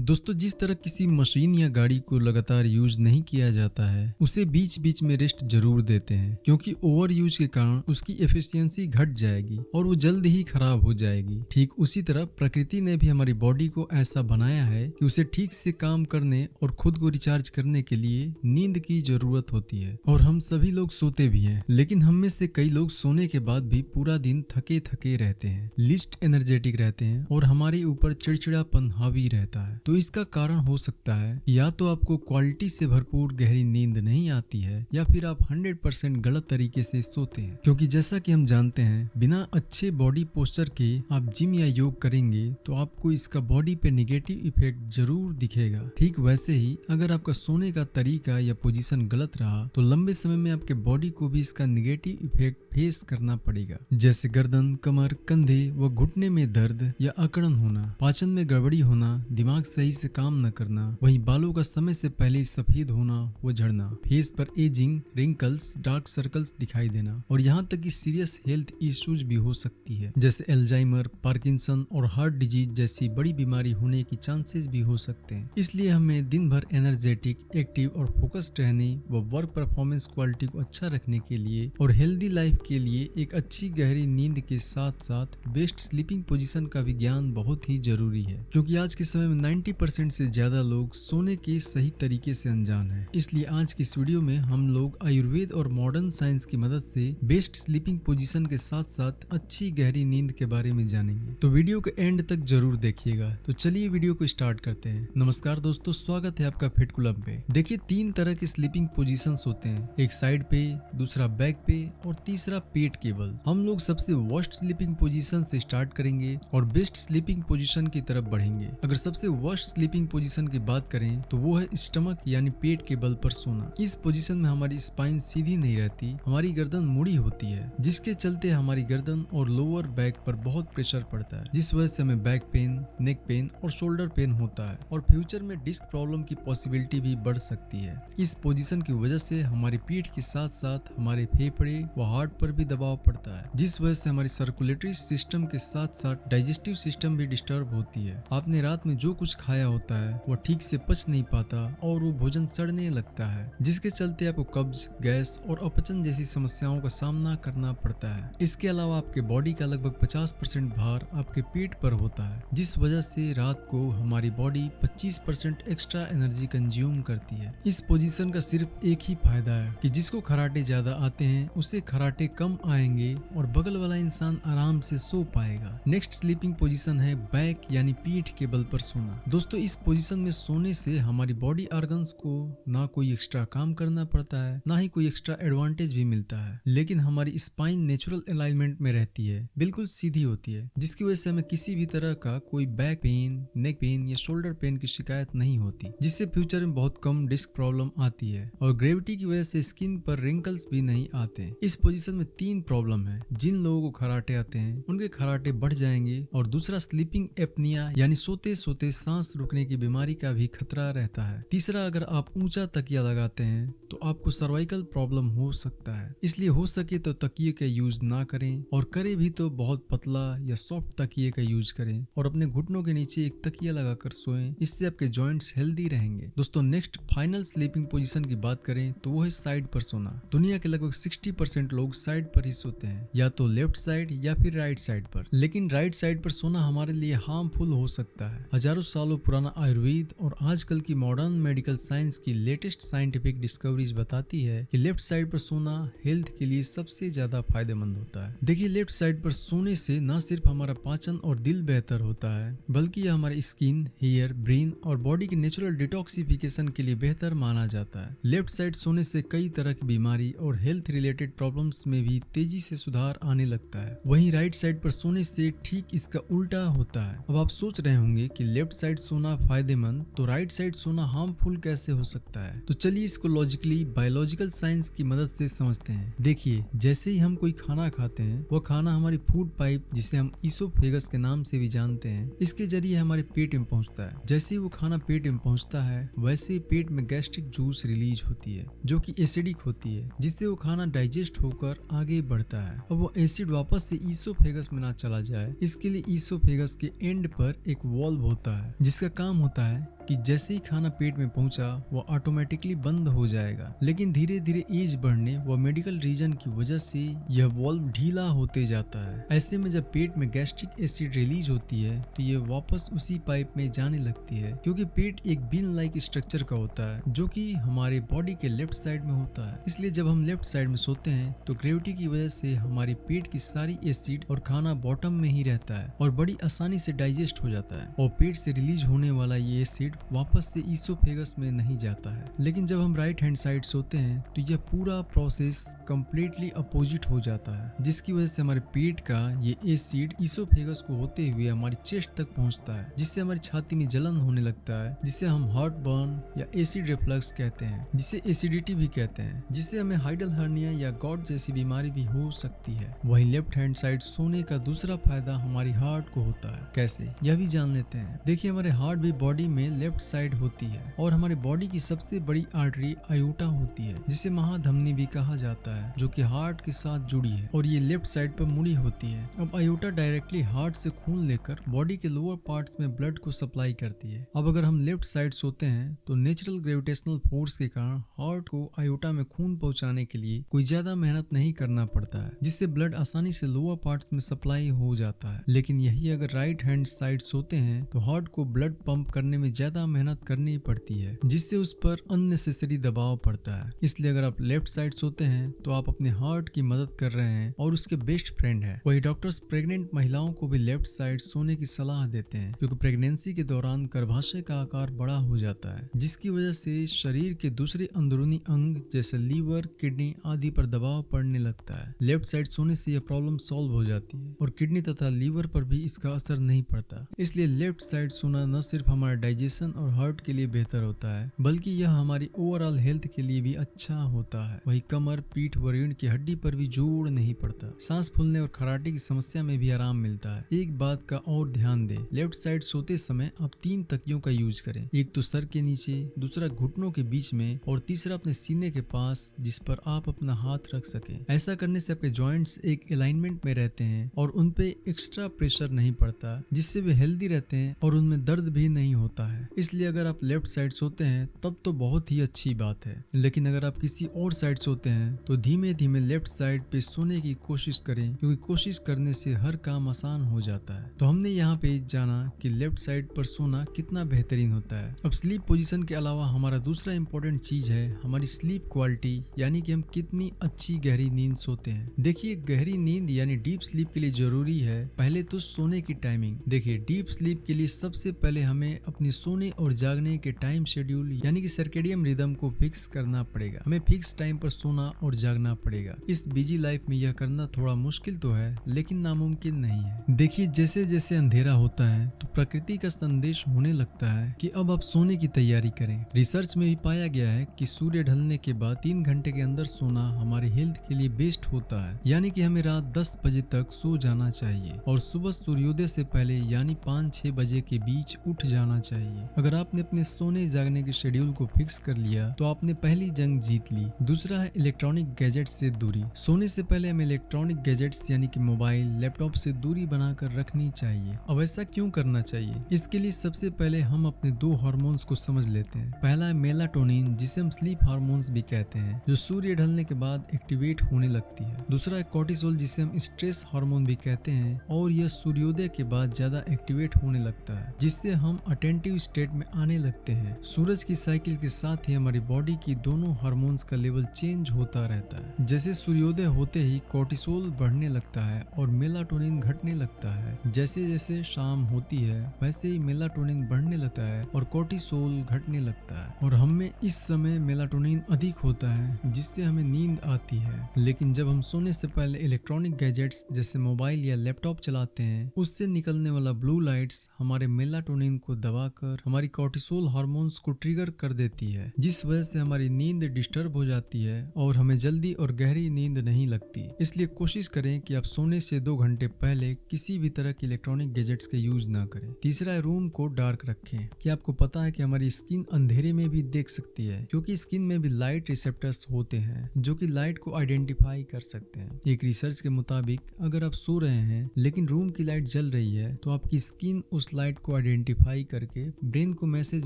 दोस्तों, जिस तरह किसी मशीन या गाड़ी को लगातार यूज नहीं किया जाता है, उसे बीच बीच में रेस्ट जरूर देते हैं, क्योंकि ओवर यूज के कारण उसकी एफिशिएंसी घट जाएगी और वो जल्द ही खराब हो जाएगी। ठीक उसी तरह प्रकृति ने भी हमारी बॉडी को ऐसा बनाया है कि उसे ठीक से काम करने और खुद को रिचार्ज करने के लिए नींद की जरूरत होती है। और हम सभी लोग सोते भी हैं, लेकिन हम में से कई लोग सोने के बाद भी पूरा दिन थके थके रहते हैं, लिस्ट एनर्जेटिक रहते हैं और हमारे ऊपर चिड़चिड़ापन हावी रहता है। तो इसका कारण हो सकता है या तो आपको क्वालिटी से भरपूर गहरी नींद नहीं आती है, या फिर आप 100% गलत तरीके से सोते हैं। क्योंकि जैसा कि हम जानते हैं, बिना अच्छे बॉडी पोस्चर के आप जिम या योग करेंगे तो आपको इसका बॉडी पे नेगेटिव इफेक्ट जरूर दिखेगा। ठीक वैसे ही अगर आपका सोने का तरीका या पोजीशन गलत रहा तो लंबे समय में आपके बॉडी को भी इसका नेगेटिव इफेक्ट फेस करना पड़ेगा, जैसे गर्दन, कमर, कंधे व घुटने में दर्द या अकड़न होना, पाचन में गड़बड़ी होना, दिमाग सही से काम न करना, वहीं बालों का समय से पहले सफेद होना व झड़ना, फेस पर एजिंग, रिंकल्स, डार्क सर्कल्स दिखाई देना, और यहाँ तक कि सीरियस हेल्थ इश्यूज भी हो सकती है, जैसे एल्जाइमर, पार्किंसन और हार्ट डिजीज जैसी बड़ी बीमारी होने की चांसेस भी हो सकते हैं। इसलिए हमें दिन भर एनर्जेटिक, एक्टिव और फोकस्ड रहने व वर्क परफॉर्मेंस क्वालिटी को अच्छा रखने के लिए और हेल्दी लाइफ के लिए एक अच्छी गहरी नींद के साथ साथ बेस्ट स्लीपिंग पोजीशन का भी ज्ञान बहुत ही जरूरी है, क्योंकि आज के समय में 90% से ज्यादा लोग सोने के सही तरीके से अनजान हैं। इसलिए आज की इस वीडियो में हम लोग आयुर्वेद और मॉडर्न साइंस की मदद से बेस्ट स्लीपिंग पोजीशन के साथ साथ अच्छी गहरी नींद के बारे में जानेंगे। तो वीडियो के एंड तक जरूर देखिएगा। तो चलिए वीडियो को स्टार्ट करते हैं। नमस्कार दोस्तों, स्वागत है आपका फिट क्लब पे। देखिए, 3 तरह के स्लीपिंग पोजीशंस होते हैं, एक साइड पे, दूसरा बैक पे और तीसरा पेट के बल। हम लोग सबसे वर्स्ट स्लीपिंग पोजीशन से स्टार्ट करेंगे और बेस्ट स्लीपिंग पोजीशन की तरफ बढ़ेंगे। अगर सबसे वर्स्ट स्लीपिंग पोजीशन की बात करें तो वो है स्टमक यानी पेट के बल पर सोना। इस पोजीशन में हमारी स्पाइन सीधी नहीं रहती, हमारी गर्दन मुड़ी होती है, जिसके चलते हमारी गर्दन और लोअर बैक पर बहुत प्रेशर पड़ता है, जिस वजह से हमें बैक पेन, नेक पेन और शोल्डर पेन होता है, और फ्यूचर में डिस्क प्रॉब्लम की पॉसिबिलिटी भी बढ़ सकती है। इस पोजीशन की वजह से हमारी पीठ के साथ साथ हमारे फेफड़े व हार्ट पर भी दबाव पड़ता है, जिस वजह से हमारी सर्कुलेटरी सिस्टम के साथ साथ डाइजेस्टिव सिस्टम भी डिस्टर्ब होती है। आपने रात में जो कुछ खाया होता है वो ठीक से पच नहीं पाता और वो भोजन सड़ने लगता है, जिसके चलते आपको कब्ज, गैस और अपचन जैसी समस्याओं का सामना करना पड़ता है। इसके अलावा आपके बॉडी का लगभग 50% भार आपके पेट पर होता है, जिस वजह से रात को हमारी बॉडी 25% एक्स्ट्रा एनर्जी कंज्यूम करती है। इस पोजीशन का सिर्फ एक ही फायदा है कि जिसको खराटे ज्यादा आते हैं उसे खराटे कम आएंगे और बगल वाला इंसान आराम से सो पाएगा। नेक्स्ट स्लीपिंग पोजीशन है बैक यानी पीठ के बल पर सोना। दोस्तों, इस पोजीशन में सोने से हमारी बॉडी ऑर्गन्स को ना कोई एक्स्ट्रा काम करना पड़ता है, ना ही कोई एक्स्ट्रा एडवांटेज भी मिलता है, लेकिन हमारी स्पाइन नेचुरल अलाइनमेंट में रहती है, बिल्कुल सीधी होती है, जिसकी वजह से हमें किसी भी तरह का कोई बैक पेन, नेक पेन या शोल्डर पेन की शिकायत नहीं होती, जिससे फ्यूचर में बहुत कम डिस्क प्रॉब्लम आती है, और ग्रेविटी की वजह से स्किन पर रिंकल्स भी नहीं आते। इस पोजीशन में 3 प्रॉब्लम है। जिन लोगों को खराटे आते हैं उनके खराटे बढ़ जाएंगे, और दूसरा स्लीपिंग एपनिया यानी सोते सोते सांस रुकने की बीमारी का भी खतरा रहता है। तीसरा, अगर आप ऊंचा तकिया लगाते हैं तो आपको सर्वाइकल प्रॉब्लम हो सकता है। इसलिए हो सके तो तकिए का यूज ना करें, और करे भी तो बहुत पतला या सॉफ्ट तकिए का यूज करें, और अपने घुटनों के नीचे एक तकिया लगाकर सोएं। इससे आपके जॉइंट्स हेल्दी रहेंगे। दोस्तों, नेक्स्ट फाइनल स्लीपिंग पोजीशन की बात करें तो वो है साइड पर सोना। दुनिया के लगभग 60% लोग साइड पर ही सोते हैं, या तो लेफ्ट साइड या फिर राइट साइड पर। लेकिन राइट साइड पर सोना हमारे लिए हार्मफुल हो सकता है। हजारों सालों पुराना आयुर्वेद और आजकल की मॉडर्न मेडिकल साइंस की लेटेस्ट साइंटिफिक डिस्कवरीज बताती है कि लेफ्ट साइड पर सोना हेल्थ के लिए सबसे ज्यादा फायदेमंद होता है। देखिए, लेफ्ट साइड पर सोने से न सिर्फ हमारा पाचन और दिल बेहतर होता है, बल्कि यह हमारे स्किन, हेयर, ब्रेन और बॉडी के नेचुरल डिटॉक्सिफिकेशन के लिए बेहतर माना जाता है। लेफ्ट साइड सोने से कई तरह की बीमारी और हेल्थ रिलेटेड प्रॉब्लम्स में भी तेजी से सुधार आने लगता है। वहीं राइट साइड पर सोने से ठीक इसका उल्टा होता है। अब आप सोच रहे होंगे कि लेफ्ट साइड सोना फायदेमंद, तो राइट साइड सोना हार्मफुल कैसे हो सकता है? तो चलिए इसको लॉजिकली बायोलॉजिकल साइंस की मदद से समझते हैं। देखिए, जैसे ही हम कोई खाना खाते हैं, वह खाना हमारी फूड पाइप, जिसे हम ईसोफेगस के नाम से भी जानते हैं, इसके जरिए हमारे पेट में पहुंचता है। जैसे ही वो खाना पेट में पहुंचता है, वैसे ही पेट में गैस्ट्रिक जूस रिलीज होती है, जो कि एसिडिक होती है, जिससे वो खाना डाइजेस्ट होकर आगे बढ़ता है। अब वो एसिड वापस से ईसोफेगस में ना चला जाए, इसके लिए ईसोफेगस के एंड पर एक वॉल्व होता है, जिसका काम होता है कि जैसे ही खाना पेट में पहुंचा वो ऑटोमेटिकली बंद हो जाएगा, लेकिन धीरे धीरे एज बढ़ने व मेडिकल रीजन की वजह से यह वाल्व ढीला होते जाता है। ऐसे में जब पेट में गैस्ट्रिक एसिड रिलीज होती है तो ये वापस उसी पाइप में जाने लगती है, क्योंकि पेट एक बीन लाइक स्ट्रक्चर का होता है जो कि हमारे बॉडी के लेफ्ट साइड में होता है। इसलिए जब हम लेफ्ट साइड में सोते हैं तो ग्रेविटी की वजह से हमारी पेट की सारी एसिड और खाना बॉटम में ही रहता है और बड़ी आसानी से डाइजेस्ट हो जाता है, और पेट से रिलीज होने वाला ये एसिड वापस से ईसोफेगस में नहीं जाता है। लेकिन जब हम राइट हैंड साइड सोते हैं तो यह पूरा प्रोसेस कंप्लीटली अपोजिट हो जाता है, जिसकी वजह से हमारे पेट का ये एसिड ईसोफेगस को होते हुए हमारी चेस्ट तक पहुंचता है, जिससे हमारी छाती में जलन होने लगता है, जिसे हम हार्ट बर्न या एसिड रिफ्लक्स कहते हैं, जिसे एसिडिटी भी कहते हैं, जिससे हमें हाइडल हर्निया या गॉट जैसी बीमारी भी हो सकती है। वहीं लेफ्ट हैंड साइड सोने का दूसरा फायदा हमारी हार्ट को होता है। कैसे, यह भी जान लेते हैं। देखिए, हमारे हार्ट भी बॉडी में लेफ्ट साइड होती है और हमारे बॉडी की सबसे बड़ी आर्टरी आयोटा होती है, जिसे महाधमनी भी कहा जाता है, जो कि हार्ट के साथ जुड़ी है और ये लेफ्ट साइड पर मुड़ी होती है। अब आयोटा डायरेक्टली हार्ट से खून लेकर बॉडी के लोअर पार्ट्स में ब्लड को सप्लाई करती है। अब अगर हम लेफ्ट साइड सोते हैं तो नेचुरल ग्रेविटेशनल फोर्स के कारण हार्ट को आयोटा में खून पहुंचाने के लिए कोई ज्यादा मेहनत नहीं करना पड़ता है, जिससे ब्लड आसानी से लोअर पार्ट्स में सप्लाई हो जाता है। लेकिन यही अगर राइट हैंड साइड सोते हैं तो हार्ट को ब्लड पंप करने में ज्यादा मेहनत करनी पड़ती है, जिससे उस पर अननेसेसरी दबाव पड़ता है। इसलिए अगर आप लेफ्ट साइड सोते हैं तो आप अपने हार्ट की मदद कर रहे हैं और उसके बेस्ट फ्रेंड है। वही डॉक्टर्स प्रेग्नेंट महिलाओं को भी लेफ्ट साइड सोने की सलाह देते हैं, क्योंकि प्रेगनेंसी के दौरान गर्भाशय का आकार बड़ा हो जाता है, जिसकी वजह से शरीर के दूसरे अंदरूनी अंग जैसे लीवर, किडनी आदि पर दबाव पड़ने लगता है। लेफ्ट साइड सोने से यह प्रॉब्लम सॉल्व हो जाती है और किडनी तथा लीवर पर भी इसका असर नहीं पड़ता। इसलिए लेफ्ट साइड सोना न सिर्फ हमारे डाइजेशन और हार्ट के लिए बेहतर होता है, बल्कि यह हमारी ओवरऑल हेल्थ के लिए भी अच्छा होता है। वही कमर, पीठ व रीढ़ की हड्डी पर भी जोड़ नहीं पड़ता। सांस फूलने और खराटे की समस्या में भी आराम मिलता है। एक बात का और ध्यान दें, लेफ्ट साइड सोते समय आप 3 तकियों का यूज करें। एक तो सर के नीचे, दूसरा घुटनों के बीच में और तीसरा अपने सीने के पास, जिस पर आप अपना हाथ रख सकें। ऐसा करने से आपके जॉइंट्स एक अलाइनमेंट में रहते हैं और उन पे एक्स्ट्रा प्रेशर नहीं पड़ता, जिससे वे हेल्दी रहते हैं और उनमें दर्द भी नहीं होता है। इसलिए अगर आप लेफ्ट साइड सोते हैं तब तो बहुत ही अच्छी बात है, लेकिन अगर आप किसी और साइड सोते हैं तो धीमे धीमे लेफ्ट साइड पे सोने की कोशिश करें, क्योंकि कोशिश करने से हर काम आसान हो जाता है। तो हमने यहाँ पे जाना कि लेफ्ट साइड पर सोना कितना बेहतरीन होता है। अब स्लीप पोजीशन के अलावा हमारा दूसरा इंपॉर्टेंट चीज है हमारी स्लीप क्वालिटी, यानी कि हम कितनी अच्छी गहरी नींद सोते हैं। देखिए, गहरी नींद यानी डीप स्लीप के लिए जरूरी है पहले तो सोने की टाइमिंग। देखिए, डीप स्लीप के लिए सबसे पहले हमें अपनी सोने और जागने के टाइम शेड्यूल यानी कि सर्केडियन रिदम को फिक्स करना पड़ेगा। हमें फिक्स टाइम पर सोना और जागना पड़ेगा। इस बिजी लाइफ में यह करना थोड़ा मुश्किल तो है, लेकिन नामुमकिन नहीं है। देखिए, जैसे जैसे अंधेरा होता है तो प्रकृति का संदेश होने लगता है कि अब आप सोने की तैयारी करें। रिसर्च में भी पाया गया है कि सूर्य ढलने के बाद 3 घंटे के अंदर सोना हमारी हेल्थ के लिए बेस्ट होता है, यानी कि हमें रात 10 बजे तक सो जाना चाहिए और सुबह सूर्योदय से पहले यानी 5-6 बजे के बीच उठ जाना चाहिए। अगर आपने अपने सोने जागने के शेड्यूल को फिक्स कर लिया तो आपने पहली जंग जीत ली। दूसरा है इलेक्ट्रॉनिक गैजेट्स से दूरी। सोने से पहले हमें इलेक्ट्रॉनिक गैजेट्स यानी कि मोबाइल, लैपटॉप से दूरी बनाकर रखनी चाहिए। अब ऐसा क्यों करना चाहिए? इसके लिए सबसे पहले हम अपने 2 हार्मोन्स को समझ लेते हैं। पहला है मेलाटोनिन, जिसे हम स्लीप हार्मोन्स भी कहते हैं, जो सूर्य ढलने के बाद एक्टिवेट होने लगती है। दूसरा है कोर्टिसोल, जिसे हम स्ट्रेस हार्मोन भी कहते हैं, और यह सूर्योदय के बाद ज्यादा एक्टिवेट होने लगता है, जिससे हम अटेंटिव स्टेट में आने लगते हैं। सूरज की साइकिल के साथ ही हमारी बॉडी की दोनों हार्मोन्स का लेवल चेंज होता रहता है। जैसे सूर्योदय होते ही कोर्टिसोल बढ़ने लगता है और मेलाटोनिन घटने लगता है। जैसे जैसे शाम होती है वैसे ही मेलाटोनिन बढ़ने लगता है और कोर्टिसोल घटने लगता है, और हम में इस समय मेलाटोनिन अधिक होता है, जिससे हमें नींद आती है। लेकिन जब हम सोने से पहले इलेक्ट्रॉनिक गैजेट्स जैसे मोबाइल या लैपटॉप चलाते हैं, उससे निकलने वाला ब्लू लाइट्स हमारे मेलाटोनिन को दबाकर हमारी कोर्टिसोल हार्मोन्स को ट्रिगर कर देती है, जिस वजह से हमारी नींद डिस्टर्ब हो जाती है और हमें जल्दी और गहरी नींद नहीं लगती। इसलिए कोशिश करें कि आप सोने से 2 घंटे पहले किसी भी तरह के इलेक्ट्रॉनिक गैजेट्स का यूज ना करें। तीसरा, रूम को डार्क रखें। क्या आपको पता है कि हमारी स्किन अंधेरे में भी देख सकती है, क्योंकि स्किन में भी लाइट रिसेप्टर्स होते हैं जो कि लाइट को आइडेंटिफाई कर सकते हैं। एक रिसर्च के मुताबिक अगर आप सो रहे हैं लेकिन रूम की लाइट जल रही है तो आपकी स्किन उस लाइट को आइडेंटिफाई करके ब्रेन ब्रेन को मैसेज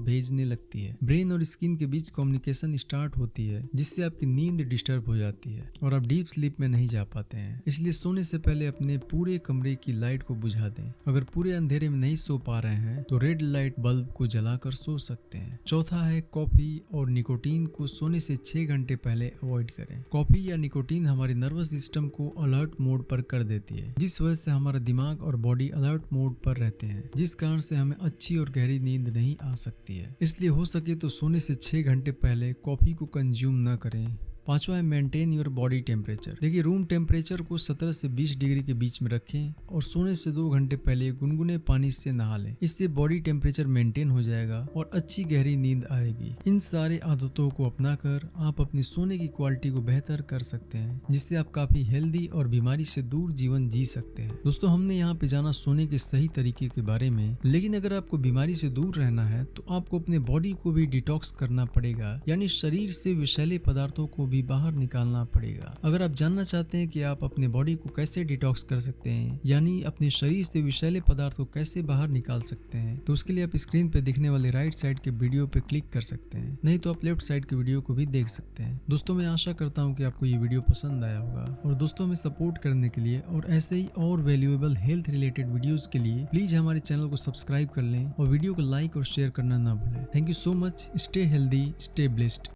भेजने लगती है। ब्रेन और स्किन के बीच कम्युनिकेशन स्टार्ट होती है, जिससे आपकी नींद डिस्टर्ब हो जाती है और आप डीप स्लीप में नहीं जा पाते हैं। इसलिए सोने से पहले अपने पूरे कमरे की लाइट को बुझा दें। अगर पूरे अंधेरे में नहीं सो पा रहे हैं तो रेड लाइट बल्ब को जलाकर सो सकते हैं। चौथा है कॉफी और निकोटीन को सोने से 6 घंटे पहले अवॉइड करें। कॉफी या निकोटीन हमारे नर्वस सिस्टम को अलर्ट मोड पर कर देती है, जिस वजह से हमारा दिमाग और बॉडी अलर्ट मोड पर रहते हैं, जिस कारण से हमें अच्छी और गहरी नींद नहीं आ सकती है। इसलिए हो सके तो सोने से 6 घंटे पहले कॉफी को कंज्यूम न करें। पांचवा है मेंटेन योर बॉडी टेम्परेचर। देखिए, रूम टेम्परेचर को 17 से 20 डिग्री के बीच में रखें और सोने से 2 घंटे पहले गुनगुने पानी से नहा लें। इससे बॉडी टेम्परेचर मेंटेन हो जाएगा और अच्छी गहरी नींद आएगी। इन सारे आदतों को अपनाकर आप अपनी सोने की क्वालिटी को बेहतर कर सकते हैं, जिससे आप काफी हेल्दी और बीमारी से दूर जीवन जी सकते हैं। दोस्तों, हमने यहाँ पे जाना सोने के सही तरीके के बारे में, लेकिन अगर आपको बीमारी से दूर रहना है तो आपको अपने बॉडी को भी डिटॉक्स करना पड़ेगा, यानी शरीर से विषैले पदार्थों को भी बाहर निकालना पड़ेगा। अगर आप जानना चाहते हैं कि आप अपने बॉडी को कैसे डिटॉक्स कर सकते हैं, यानी अपने शरीर से विषैले पदार्थ को कैसे बाहर निकाल सकते हैं, तो उसके लिए आप स्क्रीन पे दिखने वाले राइट साइड के वीडियो पे क्लिक कर सकते हैं, नहीं तो आप लेफ्ट साइड के वीडियो को भी देख सकते हैं। दोस्तों, मैं आशा करता हूँ कि आपको ये वीडियो पसंद आया होगा, और दोस्तों में सपोर्ट करने के लिए और ऐसे ही और वैल्यूएबल हेल्थ रिलेटेड वीडियोज के लिए प्लीज हमारे चैनल को सब्सक्राइब कर लें और वीडियो को लाइक और शेयर करना ना भूलें। Thank you so much. Stay healthy, stay blessed.